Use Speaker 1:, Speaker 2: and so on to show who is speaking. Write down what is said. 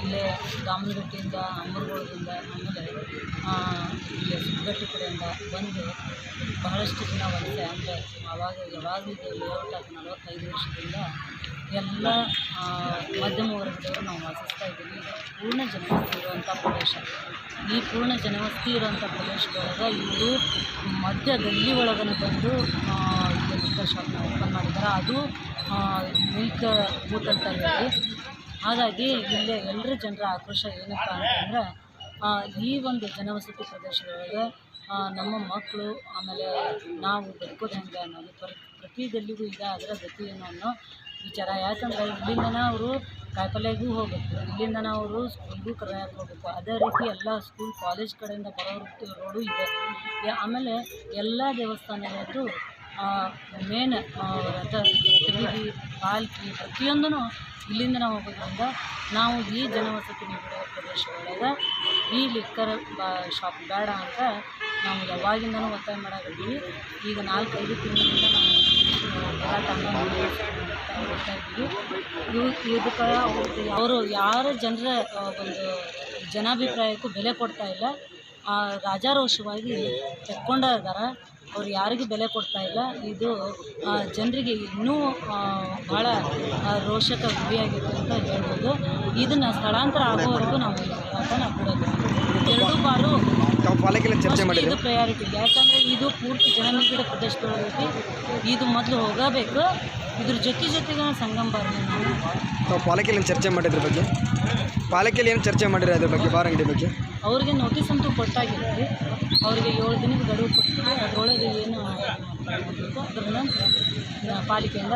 Speaker 1: ಇಲ್ಲೇ ದಾಮನಗಟ್ಟಿಯಿಂದ ಅಮ್ಮರಗೋಳದಿಂದ ಆಮೇಲೆ ಇಲ್ಲೇ ಸುಬ್ಬಗಟ್ಟಿ ಕಡೆಯಿಂದ ಬಂದು ಬಹಳಷ್ಟು ಜನ ವಲಸೆ ಅಂದರೆ ಯಾವಾಗಲೂ ಲೇಔಟ್ ಆಗಿ 45 ವರ್ಷದಿಂದ ಎಲ್ಲ ಮಧ್ಯಮ ವರ್ಗದವರು ನಾವು ವಾಸಿಸ್ತಾ ಇದ್ದೀವಿ. ಇದು ಪೂರ್ಣ ಜನವಸತಿ ಇರುವಂಥ ಪ್ರದೇಶ. ಈ ಪೂರ್ಣ ಜನವಸತಿ ಇರುವಂಥ ಪ್ರದೇಶದೊಳಗೆ ಇವರು ಮಧ್ಯದಲ್ಲಿ ಒಳಗನೆ ಬಂದು ಇಲ್ಲಿ ಲಿಕ್ಕರ್ ಶಾಪ್ನ ಓಪನ್ ಮಾಡಿದ್ದಾರೆ. ಅದು ಮಿಲ್ಕ್ ಬೂತ್ ಅಂತ ಹೇಳಿ. ಹಾಗಾಗಿ ಇಲ್ಲೇ ಎಲ್ಲರ ಜನರ ಆಕ್ರೋಶ ಏನಪ್ಪ ಅಂತಂದ್ರೆ ಈ ಒಂದು ಜನವಸತಿ ಪ್ರದೇಶದೊಳಗೆ ನಮ್ಮ ಮಕ್ಕಳು ಆಮೇಲೆ ನಾವು ಬದುಕೋದು ಹೆಂಗೆ ಅನ್ನೋದು ಪ್ರತಿ ಗಲ್ಲಿಗೂ ಇದೆ ಅದರ ಗತಿ ಏನು ಅನ್ನೋ ವಿಚಾರ. ಯಾಕಂದರೆ ಇಲ್ಲಿಂದನೇ ಅವರು ಕಾಯಿಪಲ್ಯಗೂ ಹೋಗಬೇಕು, ಇಲ್ಲಿಂದನೇ ಅವರು ಸ್ಕೂಲ್ಗೂ ಕರೆಯಕ್ಕೆ ಹೋಗಬೇಕು. ಅದೇ ರೀತಿ ಎಲ್ಲ ಸ್ಕೂಲ್ ಕಾಲೇಜ್ ಕಡೆಯಿಂದ ಬರೋ ರೋಡು ಇದೆ. ಆಮೇಲೆ ಎಲ್ಲ ದೇವಸ್ಥಾನಗಳದ್ದು ಮೇನ್ ರಥ ಬೀದಿ ಪಾಲ್ಕಿ ಪ್ರತಿಯೊಂದೂ ಇಲ್ಲಿಂದನೇ ಹೋಗೋದ್ರಿಂದ ನಾವು ಈ ಜನವಸತಿ ನಿಬಿಡ ಪ್ರದೇಶದೊಳಗೆ ಈ ಲಿಕ್ಕರ್ ಶಾಪ್ ಬೇಡ ಅಂತ ನಾವು ಯಾವಾಗಿಂದನೂ ಒತ್ತಾಯ ಮಾಡಾಕಿದ್ದೀವಿ. ಈಗ 4-5 ತಿಂಗಳಿಂದ ನಾವು ಹೋಗ್ತಾ ಇದ್ದೀವಿ. ಇದಕ್ಕೆ ಅವರು ಯಾರ ಜನರ ಒಂದು ಜನಾಭಿಪ್ರಾಯಕ್ಕೂ ಬೆಲೆ ಕೊಡ್ತಾ ಇಲ್ಲ. ರಾಜಾರೋಷವಾಗಿ ತೆಕ್ಕೊಂಡ ಇದ್ದಾರೆ. ಅವ್ರು ಯಾರಿಗೂ ಬೆಲೆ ಕೊಡ್ತಾ ಇಲ್ಲ. ಇದು ಜನರಿಗೆ ಇನ್ನೂ ಭಾಳ ರೋಷಕ ಗುರಿಯಾಗಿದೆ ಅಂತ ಹೇಳ್ಬೋದು. ಇದನ್ನು ಸ್ಥಳಾಂತರ ಆಗೋವರೆಗೂ ನಾವು ಹೋರಾಟನ ಬಿಡೋದು. 2 ಬಾರು ಇದು ಪ್ರಯಾರಿಟಿ. ಯಾಕಂದರೆ ಇದು ಪೂರ್ತಿ ಜನನಿಬಿಡ ಪ್ರದೇಶದೊಳಗೈತಿ. ಇದು ಮೊದಲು ಹೋಗಬೇಕು. ಇದ್ರ ಜೊತೆಗೆ ಸಂಗಮ ಬಾರಿನ
Speaker 2: ನಾವು ಪಾಲಿಕೆಯಲ್ಲಿ ಚರ್ಚೆ ಮಾಡಿದ್ರ ಬಗ್ಗೆ ಪಾಲಿಕೆಯಲ್ಲಿ ಏನು ಚರ್ಚೆ ಮಾಡಿರ ಅದ್ರ ಬಗ್ಗೆ ಬಾರ್ ಅಂಗಡಿ ಬಗ್ಗೆ
Speaker 1: ಅವ್ರಿಗೆ ನೋಟಿಸ್ ಅಂತೂ ಕೊಟ್ಟಾಗಿರ್ತೀವಿ. ಅವರಿಗೆ 7 ದಿನದ ಗಡುವು ಕೊಟ್ಟಿದ್ದೀವಿ. ಅದರೊಳಗೆ ಏನು ಮಾಡಬೇಕು ಅದರ ನಂತರ ಪಾಲಿಕೆಯಿಂದ